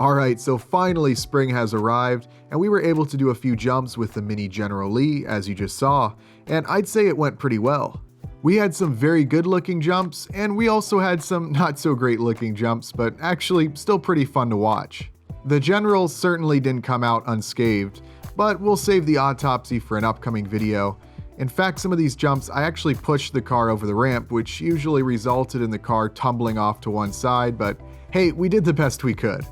Alright, so finally spring has arrived, and we were able to do a few jumps with the mini General Lee, as you just saw, and I'd say it went pretty well. We had some very good looking jumps, and we also had some not so great looking jumps, but actually still pretty fun to watch. The General certainly didn't come out unscathed, but we'll save the autopsy for an upcoming video. In fact, some of these jumps I actually pushed the car over the ramp, which usually resulted in the car tumbling off to one side, but hey, we did the best we could.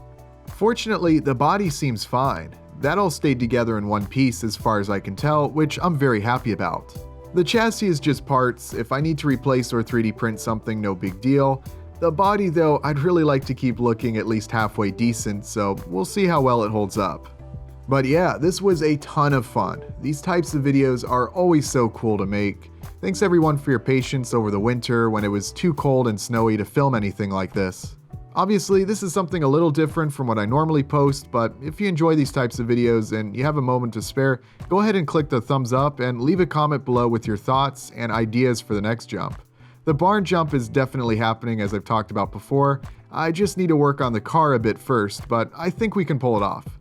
Fortunately, the body seems fine. That all stayed together in one piece as far as I can tell, which I'm very happy about. The chassis is just parts. If I need to replace or 3D print something, no big deal. The body though, I'd really like to keep looking at least halfway decent, so we'll see how well it holds up. But yeah, this was a ton of fun. These types of videos are always so cool to make. Thanks everyone for your patience over the winter when it was too cold and snowy to film anything like this. Obviously, this is something a little different from what I normally post, but if you enjoy these types of videos and you have a moment to spare, go ahead and click the thumbs up and leave a comment below with your thoughts and ideas for the next jump. The barn jump is definitely happening, as I've talked about before. I just need to work on the car a bit first, but I think we can pull it off.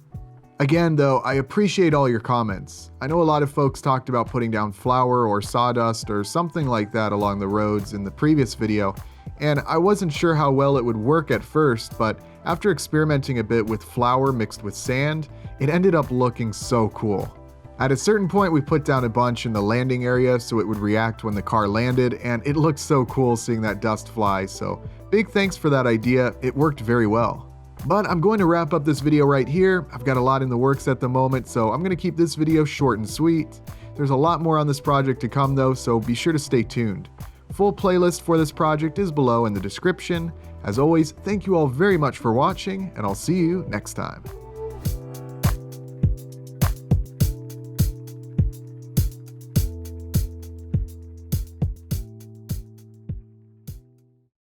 Again though, I appreciate all your comments. I know a lot of folks talked about putting down flour or sawdust or something like that along the roads in the previous video, and I wasn't sure how well it would work at first, but after experimenting a bit with flour mixed with sand, it ended up looking so cool. At a certain point we put down a bunch in the landing area so it would react when the car landed, and it looked so cool seeing that dust fly, so big thanks for that idea, it worked very well. But I'm going to wrap up this video right here. I've got a lot in the works at the moment, so I'm going to keep this video short and sweet. There's a lot more on this project to come though, so be sure to stay tuned. Full playlist for this project is below in the description. As always, thank you all very much for watching, and I'll see you next time.